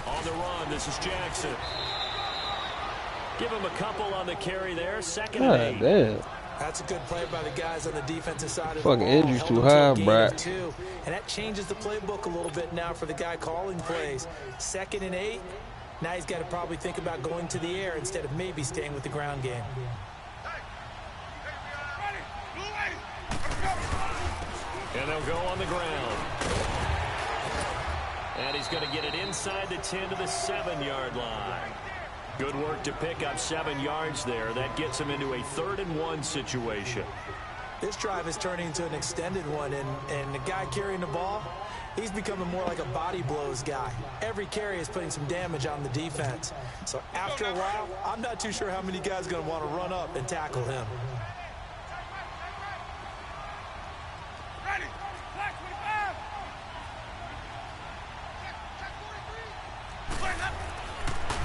On the run, this is Jackson. Give him a couple on the carry there. Second and 8. Damn. That's a good play by the guys on the defensive side of the ball. Fucking injuries too high, bro. And that changes the playbook a little bit now for the guy calling plays. Second and 8. Now he's got to probably think about going to the air instead of maybe staying with the ground game. And they'll go on the ground. And he's going to get it inside the 10 to the 7-yard line. Good work to pick up 7 yards there. That gets him into a 3rd and 1 situation. This drive is turning into an extended one, and the guy carrying the ball, he's becoming more like a body blows guy. Every carry is putting some damage on the defense. So after a while, I'm not too sure how many guys are going to want to run up and tackle him.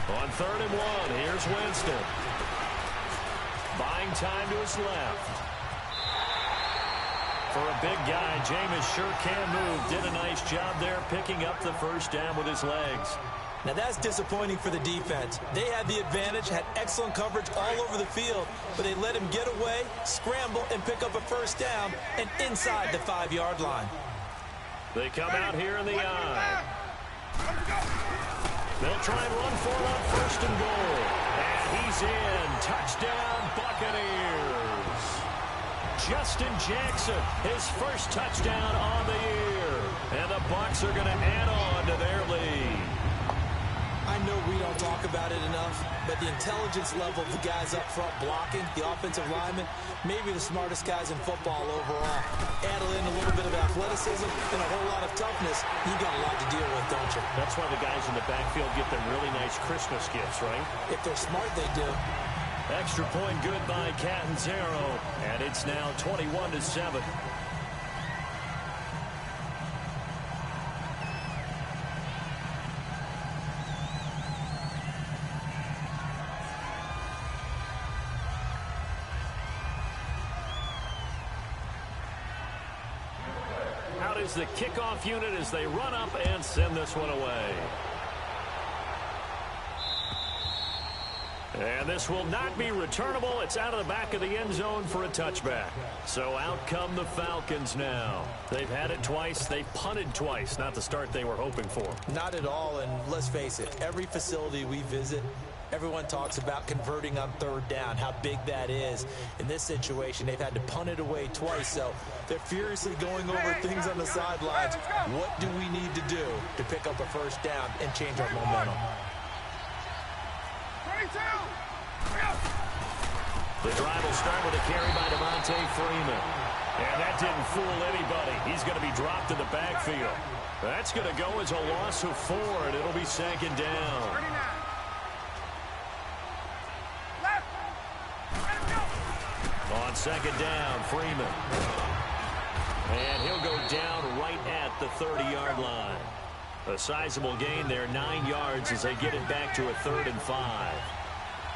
On 3rd and 1, here's Winston. Buying time to his left. For a big guy, Jameis sure can move. Did a nice job there picking up the first down with his legs. Now that's disappointing for the defense. They had the advantage, had excellent coverage all over the field, but they let him get away, scramble, and pick up a first down and inside the 5-yard line. They come out here in the eye. They'll try and run for it on 1st and goal. And he's in. Touchdown, Buccaneers. Justin Jackson, his first touchdown on the year. And the Bucs are going to add on to their lead. I know we don't talk about it enough, but the intelligence level of the guys up front blocking, the offensive linemen, maybe the smartest guys in football overall. Add in a little bit of athleticism and a whole lot of toughness, you got a lot to deal with, don't you? That's why the guys in the backfield get them really nice Christmas gifts, right? If they're smart, they do. Extra point good by Catanzaro, and it's now 21-7. Out is the kickoff unit as they run up and send this one away. And this will not be returnable. It's out of the back of the end zone for a touchback. So out come the Falcons now. They've had it twice. They've punted twice. Not the start they were hoping for. Not at all, and let's face it, every facility we visit, everyone talks about converting on 3rd down, how big that is. In this situation, they've had to punt it away twice, so they're furiously going over things on the sidelines. What do we need to do to pick up a first down and change our momentum? The drive will start with a carry by Devontae Freeman. And that didn't fool anybody. He's going to be dropped in the backfield. That's going to go as a loss of 4, and it'll be 2nd down. On 2nd down, Freeman. And he'll go down right at the 30-yard line. A sizable gain there, 9 yards as they get it back to a 3rd and 5.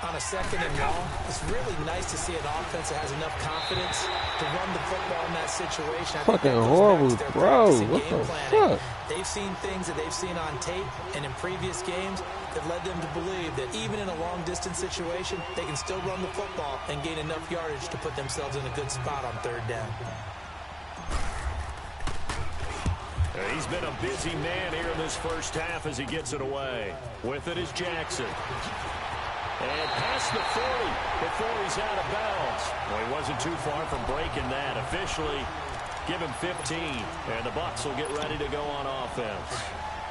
On a 2nd and long, it's really nice to see an offense that has enough confidence to run the football in that situation. Fucking horrible throw. What the fuck? They've seen things that they've seen on tape and in previous games that led them to believe that even in a long-distance situation, they can still run the football and gain enough yardage to put themselves in a good spot on 3rd down. He's been a busy man here in this first half as he gets it away. With it is Jackson. And past the 40 before he's out of bounds. Well, he wasn't too far from breaking that. Officially, give him 15. And the Bucs will get ready to go on offense.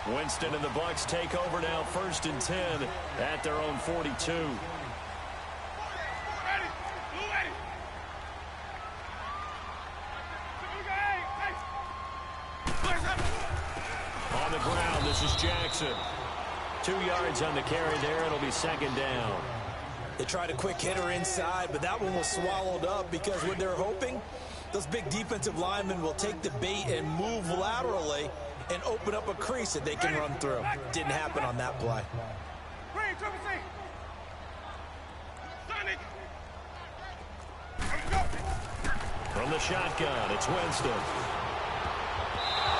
Winston and the Bucs take over now, 1st and 10 at their own 42. On the ground, this is Jackson. 2 yards on the carry there. It'll be 2nd down. They tried a quick hitter inside, but that one was swallowed up because what they're hoping, those big defensive linemen will take the bait and move laterally and open up a crease that they can run through. Didn't happen on that play. From the shotgun, it's Winston.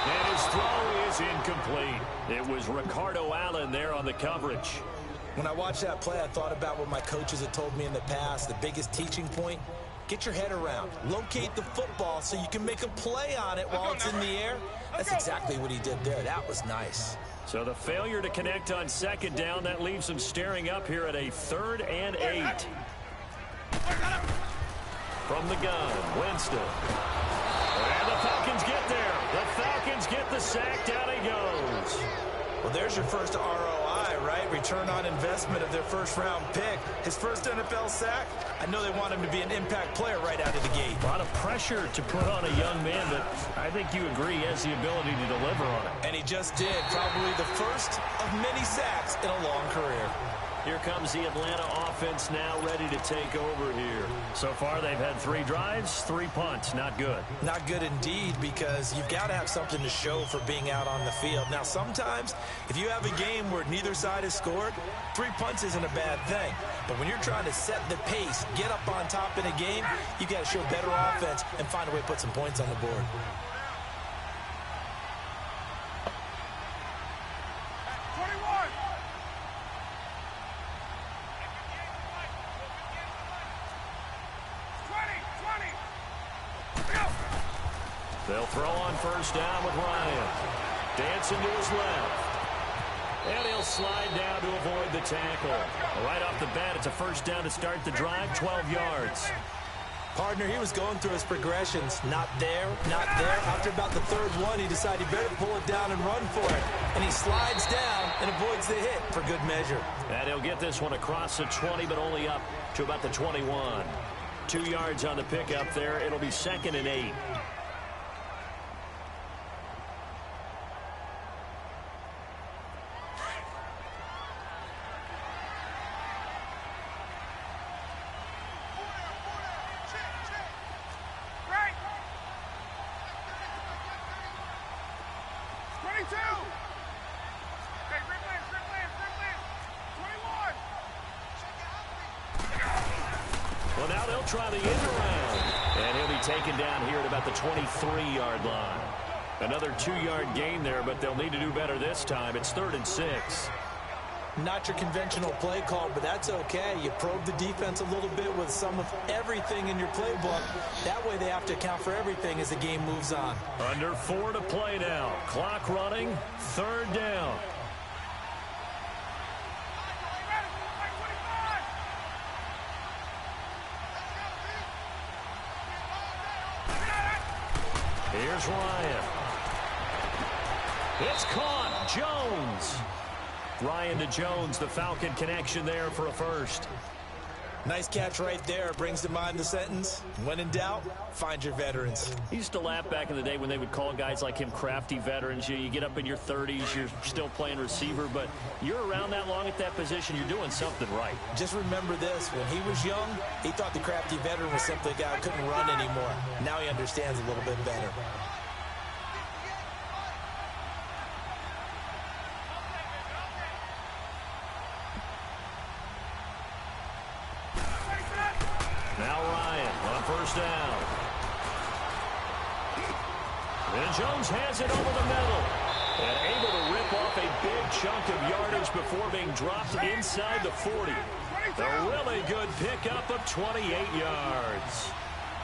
And his throw is is incomplete. It was Ricardo Allen there on the coverage. When I watched that play, I thought about what my coaches had told me in the past. The biggest teaching point, get your head around. Locate the football so you can make a play on it while it's in the air. That's exactly what he did there. That was nice. So the failure to connect on second down, that leaves them staring up here at a 3rd and 8. From the gun, Winston. And the Falcons get there. The Falcons get the sack. Down he goes. Well, there's your first ROI, right? Return on investment of their first-round pick. His first NFL sack. I know they want him to be an impact player right out of the gate. A lot of pressure to put on a young man, but I think you agree he has the ability to deliver on it. And he just did. Probably the first of many sacks in a long career. Here comes the Atlanta offense now ready to take over here. So far, they've had 3 drives, 3 punts. Not good. Not good indeed, because you've got to have something to show for being out on the field. Now, sometimes, if you have a game where neither side has scored, 3 punts isn't a bad thing. But when you're trying to set the pace, get up on top in a game, you got to show better offense and find a way to put some points on the board. They'll throw on first down with Ryan. Dancing to his left. And he'll slide down to avoid the tackle. Right off the bat, it's a first down to start the drive, 12 yards. Partner, he was going through his progressions. Not there, not there. After about the 3rd one, he decided he better pull it down and run for it. And he slides down and avoids the hit for good measure. And he'll get this one across the 20, but only up to about the 21. 2 yards on the pickup there. It'll be 2nd and 8. Well, now they'll try the end around. And he'll be taken down here at about the 23-yard line. Another 2-yard gain there, but they'll need to do better this time. It's 3rd and 6. Not your conventional play call, but that's okay. You probe the defense a little bit with some of everything in your playbook. That way they have to account for everything as the game moves on. Under 4 to play now. Clock running. 3rd down. Here's Ryan. It's caught. Jones. Ryan to Jones, the Falcon connection there for a first. Nice catch right there. Brings to mind the sentence, when in doubt, find your veterans. He used to laugh back in the day when they would call guys like him crafty veterans. You get up in your 30s, you're still playing receiver, but you're around that long at that position, you're doing something right. Just remember this, when he was young, he thought the crafty veteran was simply a guy who couldn't run anymore. Now he understands a little bit better. Now Ryan on first down. And Jones has it over the middle. And able to rip off a big chunk of yardage before being dropped inside the 40. A really good pickup of 28 yards.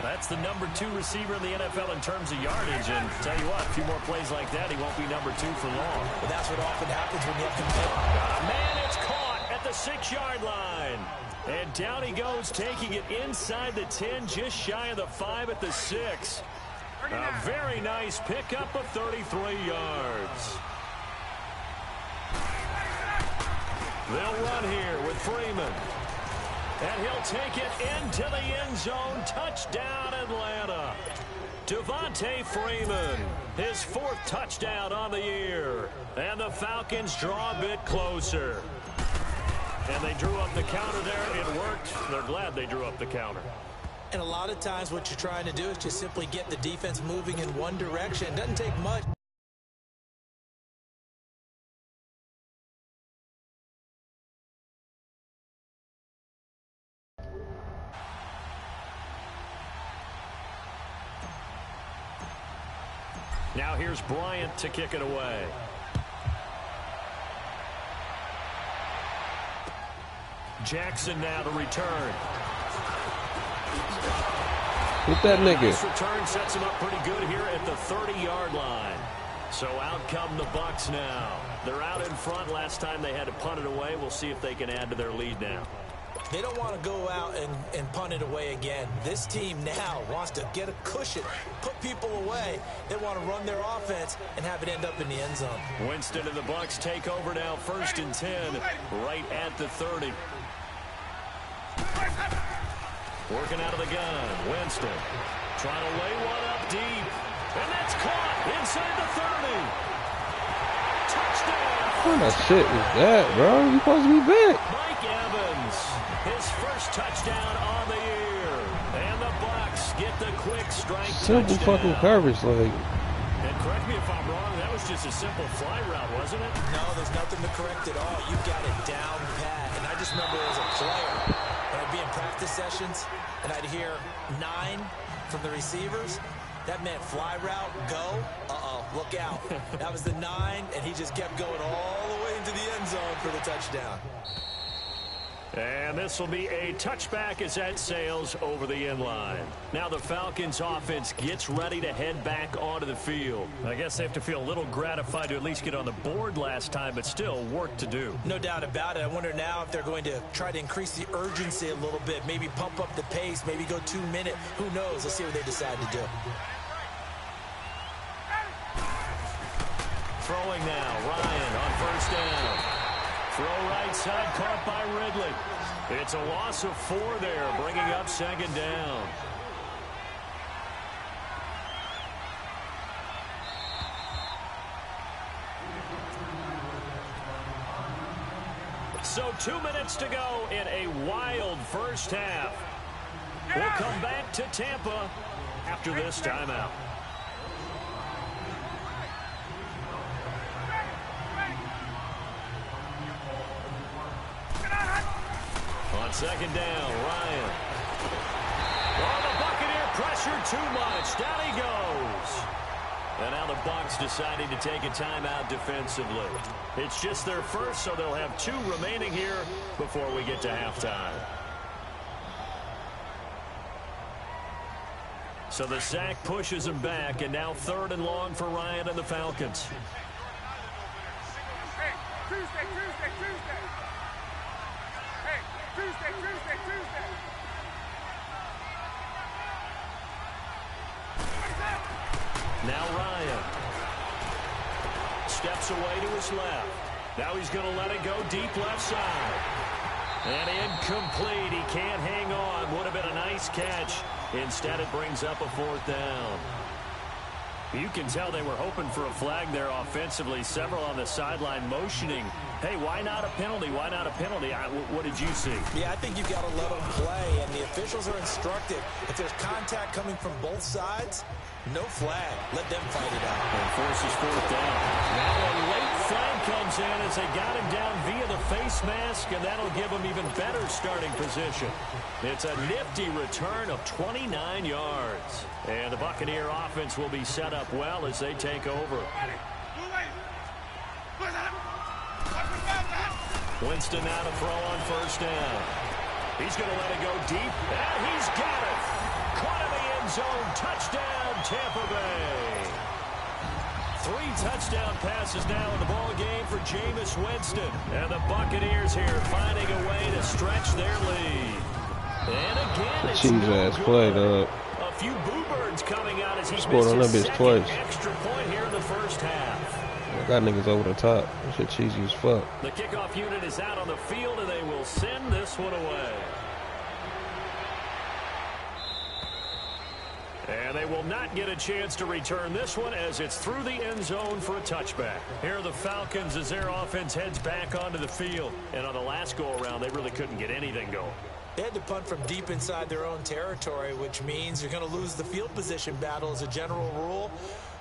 That's the number 2 receiver in the NFL in terms of yardage. And tell you what, a few more plays like that, he won't be number 2 for long. Well, that's what often happens when you have to pick. Man, it's caught at the 6-yard line. And down he goes, taking it inside the 10, just shy of the 5 at the 6. A very nice pickup of 33 yards. They'll run here with Freeman. And he'll take it into the end zone. Touchdown, Atlanta. Devontae Freeman, his 4th touchdown on the year. And the Falcons draw a bit closer. And they drew up the counter there. It worked. They're glad they drew up the counter. And a lot of times what you're trying to do is just simply get the defense moving in one direction. It doesn't take much. Now here's Bryant to kick it away. Jackson now to return. Hit that nigga. This return sets him up pretty good here at the 30-yard line. So out come the Bucs now. They're out in front. Last time they had to punt it away. We'll see if they can add to their lead now. They don't want to go out and punt it away again. This team now wants to get a cushion, put people away. They want to run their offense and have it end up in the end zone. Winston and the Bucs take over now, 1st and 10, right at the 30. Working out of the gun, Winston trying to lay one up deep, and that's caught inside the 30. Touchdown! What kind of shit is that, bro? You supposed to be back. Mike Evans, his first touchdown on the year, and the Bucs get the quick strike. Simple touchdown. fucking coverage, like. And correct me if I'm wrong, that was just a simple fly route, wasn't it? No, there's nothing to correct at all. You got it down pat. And I just remember as a player, when I'd be in practice sessions, and I'd hear 9 from the receivers. That meant fly route, go. Uh-oh, look out. That was the 9, and he just kept going all the way into the end zone for the touchdown. And this will be a touchback as that sails over the end line. Now the Falcons offense gets ready to head back onto the field. I guess they have to feel a little gratified to at least get on the board last time, but still work to do. No doubt about it. I wonder now if they're going to try to increase the urgency a little bit, maybe pump up the pace, maybe go 2-minute. Who knows? Let's see what they decide to do. Throwing now, Ryan on 1st down. Throw right side, caught by Ridley. It's a loss of 4 there, bringing up 2nd down. So 2 minutes to go in a wild first half. We'll come back to Tampa after this timeout. On 2nd down, Ryan. Oh, the Buccaneer pressure too much. Down he goes. And now the Bucs deciding to take a timeout defensively. It's just their first, so they'll have 2 remaining here before we get to halftime. So the sack pushes him back, and now 3rd and long for Ryan and the Falcons. Hey, Tuesday. Now Ryan steps away to his left. Now he's going to let it go deep left side. And incomplete. He can't hang on. Would have been a nice catch. Instead, it brings up a 4th down. You can tell they were hoping for a flag there offensively. Several on the sideline motioning. Hey, why not a penalty? Why not a penalty? What did you see? Yeah, I think you've got to let them play, and the officials are instructed. If there's contact coming from both sides, no flag. Let them fight it out. And forces 4th down. Now a late flag comes in as they got him down via the face mask, and that'll give him even better starting position. It's a nifty return of 29 yards. And the Buccaneer offense will be set up well as they take over. Winston now to throw on 1st down. He's going to let it go deep, and he's got it. Caught in the end zone. Touchdown, Tampa Bay. 3 touchdown passes now in the ball game for Jameis Winston. And the Buccaneers here finding a way to stretch their lead. And again, it's cheese-ass play, dog. a few boo birds coming out as he Scored on that misses bitch second twice. extra point here in the first half. I got niggas over the top. That shit cheesy as fuck. The kickoff unit is out on the field, and they will send this one away. And they will not get a chance to return this one as it's through the end zone for a touchback. Here are the Falcons as their offense heads back onto the field. And on the last go-around, they really couldn't get anything going. They had to punt from deep inside their own territory, which means you're going to lose the field position battle as a general rule.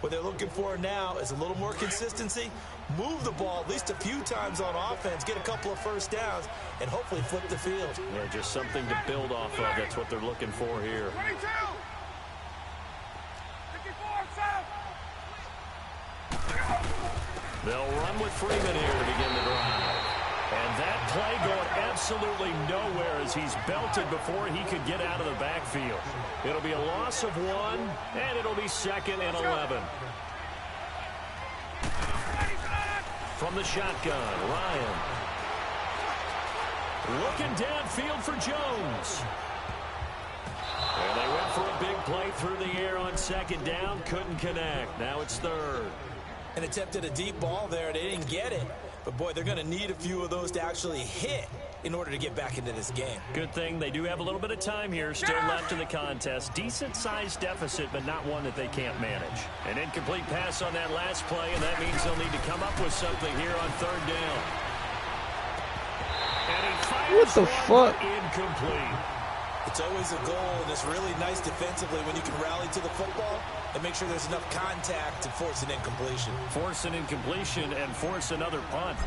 What they're looking for now is a little more consistency, move the ball at least a few times on offense, get a couple of 1st downs, and hopefully flip the field. Yeah, just something to build off of. That's what they're looking for here. 22. 54, 7. They'll run with Freeman here to begin the drive. And that play going absolutely nowhere as he's belted before he could get out of the backfield. It'll be a loss of 1, and it'll be 2nd and 11. From the shotgun, Ryan. Looking downfield for Jones. And they went for a big play through the air on 2nd down. Couldn't connect. Now it's 3rd. And attempted a deep ball there. They didn't get it. But, boy, they're going to need a few of those to actually hit in order to get back into this game. Good thing they do have a little bit of time here still left in the contest. Decent-sized deficit, but not one that they can't manage. An incomplete pass on that last play, and that means they'll need to come up with something here on 3rd down. And he fires what the fuck? Incomplete. It's always a goal, and it's really nice defensively when you can rally to the football and make sure there's enough contact to force an incompletion. Force an incompletion and force another punt.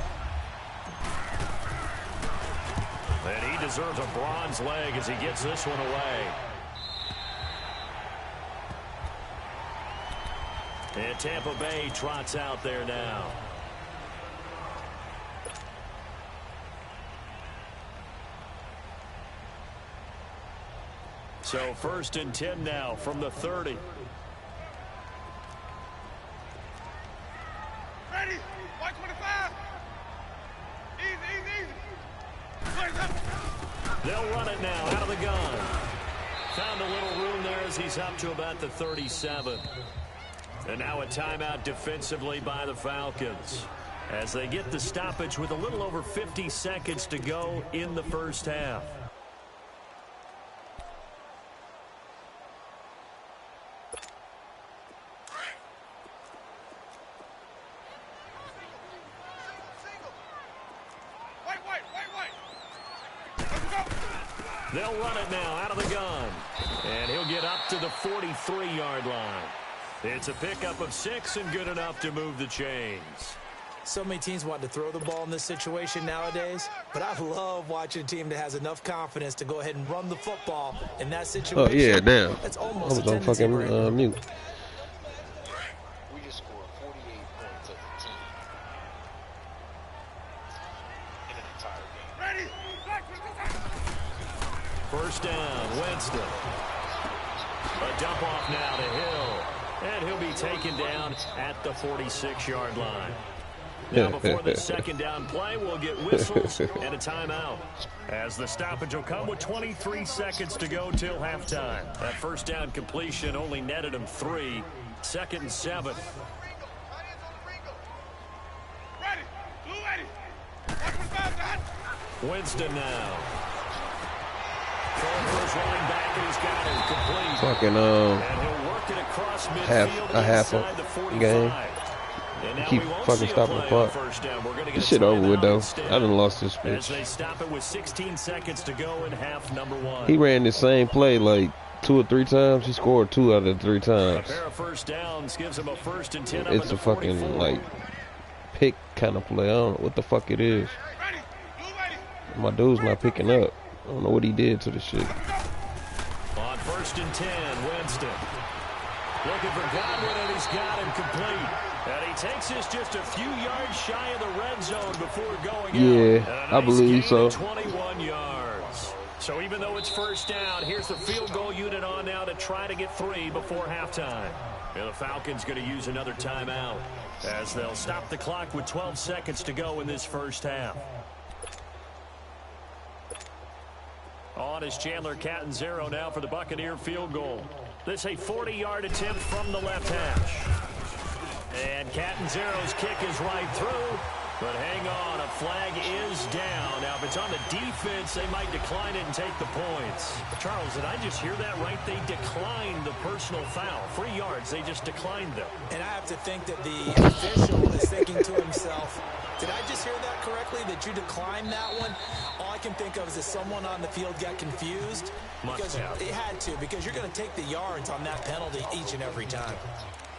And he deserves a bronze leg as he gets this one away. And Tampa Bay trots out there now. So 1st and 10 now from the 30. Ready? 125. Easy. They'll run it now out of the gun. Found a little room there as he's up to about the 37. And now a timeout defensively by the Falcons as they get the stoppage with a little over 50 seconds to go in the first half. They'll run it now out of the gun. And he'll get up to the 43-yard line. It's a pickup of 6 and good enough to move the chains. So many teams want to throw the ball in this situation nowadays, but I love watching a team that has enough confidence to go ahead and run the football in that situation. Oh, yeah, damn. That's I almost was on fucking mute. We just scored 48 points as a team in an entire game. Ready? 1st down, Winston. A dump off now to Hill. And he'll be taken down at the 46-yard line. Now before the 2nd down play, we'll get whistles and a timeout. As the stoppage will come with 23 seconds to go till halftime. That 1st down completion only netted him 3. 2nd and 7. Ready? Blue ready. 125 done. Winston now. Throwing for his running back, and he's got it complete. Fucking And he'll work it across midfield half inside the a 45. game. And now Keep we won't fucking see a stopping the play on clock. 1st down. We're gonna get This a shit over with timeout though. instead. I done lost this As bitch. they stop it with 16 seconds to go in half number 1. He ran the same play like 2 or 3 times. He scored 2 out of the 3 A times. pair of 1st downs gives him a 1st and 10 up It's in the a fucking 44. like pick kind of play. I don't know what the fuck it is. Ready? Blue ready. My dude's not picking up. I don't know what he did to the shit. On 1st and 10, Winston. Looking for Godwin, and he's got him complete. And he takes this just a few yards shy of the red zone before going Yeah, out. I believe so. 21 yards. So even though it's 1st down, here's the field goal unit on now to try to get 3 before halftime. And the Falcons going to use another timeout as they'll stop the clock with 12 seconds to go in this first half. On is Chandler Catanzaro now for the Buccaneer field goal. This a 40-yard attempt from the left hash. And Catanzaro's kick is right through. But hang on, a flag is down. Now, if it's on the defense, they might decline it and take the points. Charles, did I just hear that right? They declined the personal foul. 3 yards, they just declined them. And I have to think that the official is thinking to himself, did I just hear that correctly, that you declined that one? All I can think of is that someone on the field got confused. Must because have. it had to, because you're going to take the yards on that penalty each and every time.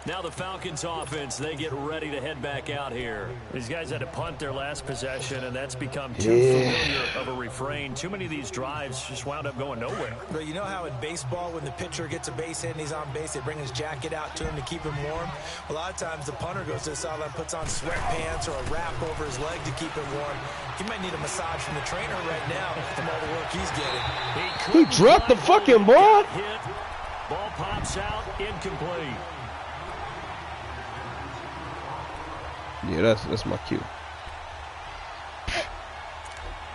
Now the Falcons offense, they get ready to head back out here. These guys had to punt their last possession, and that's become too familiar of a refrain. Too many of these drives just wound up going nowhere. But you know how in baseball, when the pitcher gets a base hit and he's on base, they bring his jacket out to him to keep him warm? A lot of times the punter goes to the sideline, puts on sweatpants or a wrap over his leg to keep him warm. He might need a massage from the trainer right now from all the work he's getting. He dropped the fucking ball. Hit. Ball pops out, incomplete. Yeah, that's my cue.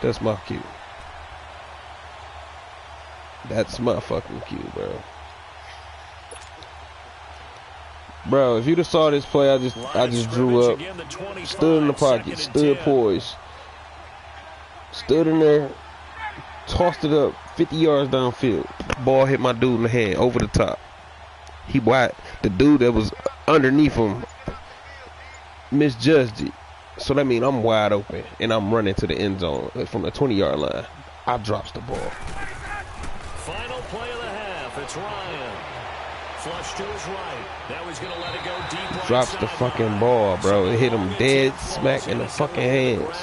That's my cue. That's my fucking cue, bro. Bro, if you'd have saw this play, I just drew up, stood in the pocket, stood poised, stood in there, tossed it up 50 yards downfield. Ball hit my dude in the head over the top. He wide. The dude that was underneath him misjudged it. So that means I'm wide open and I'm running to the end zone from the 20-yard line. I drops the ball. Final play of the half. It's Ryan. Flush to his right. Now he's going to let it go deep. Right drops the fucking ball, bro. It hit him dead smack in the fucking hands.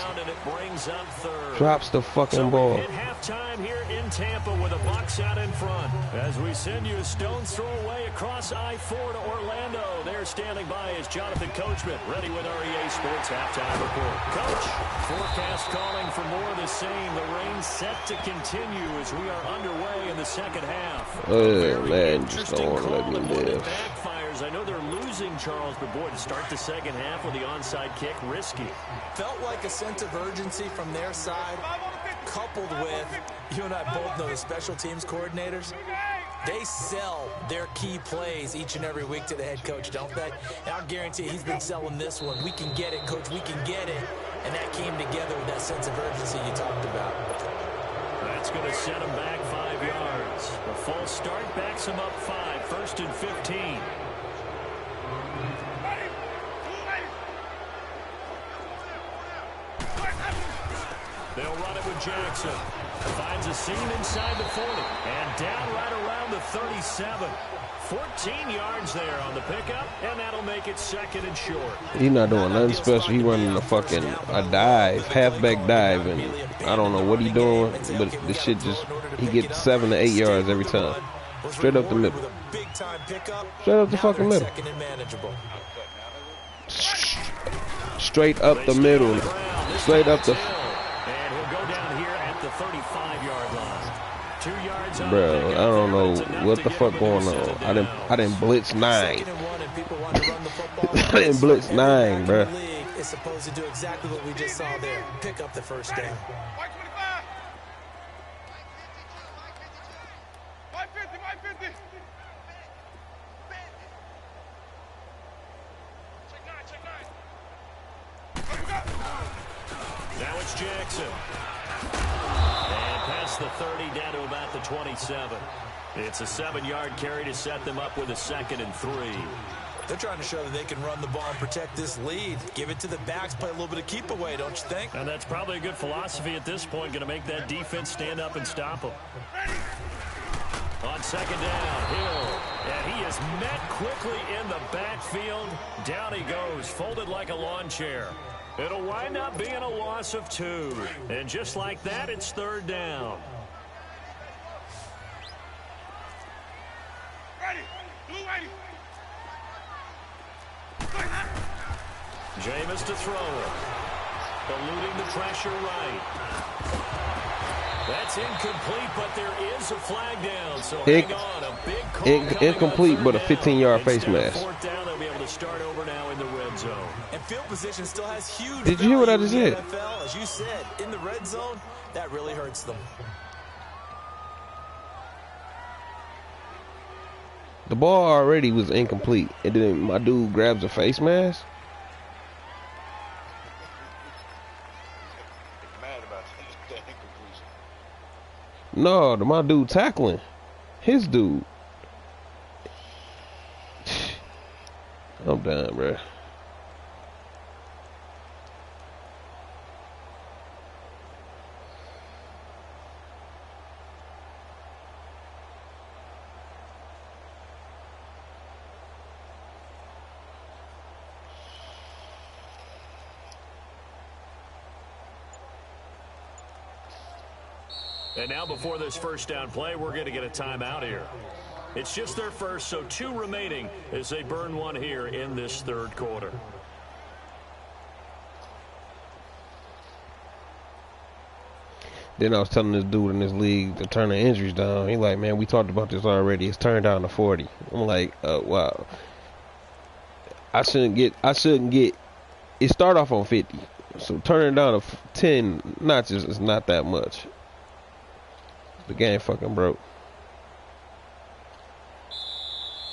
Drops the fucking ball. Hit halftime here in Tampa with a Bucs out in front. As we send you a stone's throw away across I-4 to Orlando. There standing by is Jonathan Coachman, ready with REA Sports halftime report. Coach, forecast calling for more of the same. The rain set to continue as we are underway in the second half. Oh man, just don't want to let me live. Backfires. I know they're losing Charles, but boy, to start the second half with the onside kick, risky. Felt like a sense of urgency from their side, coupled with, you and I both know the special teams coordinators, they sell their key plays each and every week to the head coach, don't they? And I'll guarantee he's been selling this one. We can get it, coach, we can get it. And that came together with that sense of urgency you talked about. That's going to set him back 5 yards. A false start backs him up 5, 1st and 15. They'll run it with Jackson. Finds a seam inside the 40. And down right around the 37. 14 yards there on the pickup, and that'll make it 2nd and short. He's not doing nothing special. He running a dive, halfback dive, and I don't know what he doing, but the shit just, he gets 7 to 8 yards every time. Straight up the middle. Straight up the fucking middle. Straight up the middle. Straight up the... And he'll go down here at the 35-yard line. 2 yards out. Bro, I don't know what the fuck going on. I didn't blitz 9. I didn't blitz 9, bro. Is supposed to do exactly what we just saw there. Pick up the first down. White 25. White 50, white 50. Check 9. Now it's Jackson. And past the 30 down to about the 27. It's a 7-yard carry to set them up with a 2nd and 3. They're trying to show that they can run the ball and protect this lead. Give it to the backs, play a little bit of keep away, don't you think? And that's probably a good philosophy at this point, going to make that defense stand up and stop them. On 2nd down, Hill. And he is met quickly in the backfield. Down he goes, folded like a lawn chair. It'll wind up being a loss of 2. And just like that, it's 3rd down. Ready. Blue ready. Jameis to throw it. Eluding the pressure right. That's incomplete, but there is a flag down. So hang on, a big call incomplete, but a 15-yard face mask. 4th down, they'll be able to start over now in the red zone. And field position still has huge. Did you hear what I just said? NFL, as you said, in the red zone, that really hurts them. The ball already was incomplete, and then my dude grabs a face mask. Mad about that incompletion. No, my dude tackling his dude. I'm done, bro. And now before this first down play, we're going to get a timeout here. It's just their first, so 2 remaining as they burn one here in this third quarter. Then I was telling this dude in this league to turn the injuries down. He like, man, we talked about this already. It's turned down to 40. I'm like, wow. I shouldn't get. It start off on 50, so turning down to 10 notches is not that much. The game fucking broke.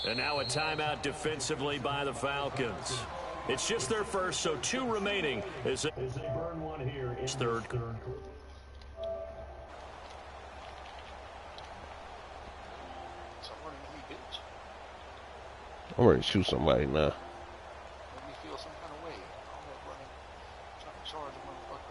And now a timeout defensively by the Falcons. It's just their first, so 2 remaining as they burn one here in third quarter. I'm ready to shoot somebody now. Make me feel some kind of way. I'm not running, trying to charge a motherfucker.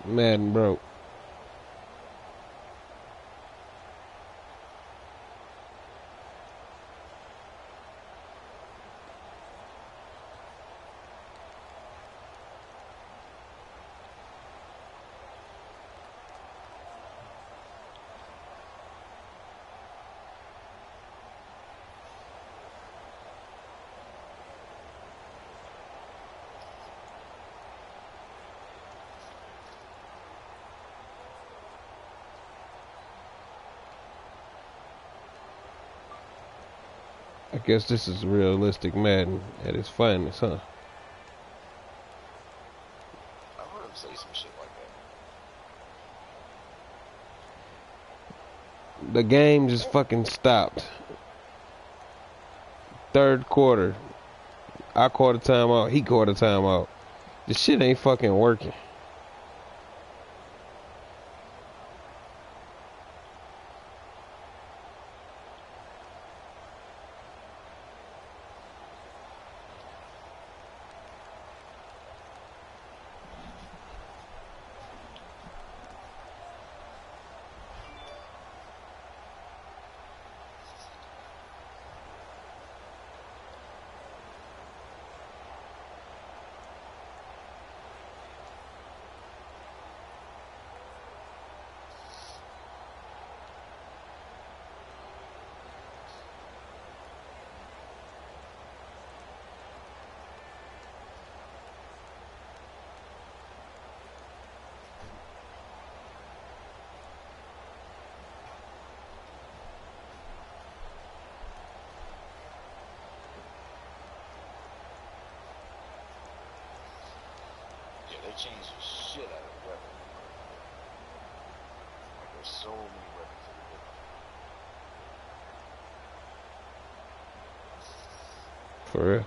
Madden broke. I guess this is realistic Madden at its finest, huh? I heard him say some shit like that. The game just fucking stopped. Third quarter. I called a timeout. He called a timeout. This shit ain't fucking working. Yeah, they changed the shit out of the weapon. Like, there's so many weapons that are different. For real.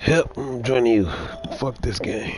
Yep, I'm joining you. Fuck this game.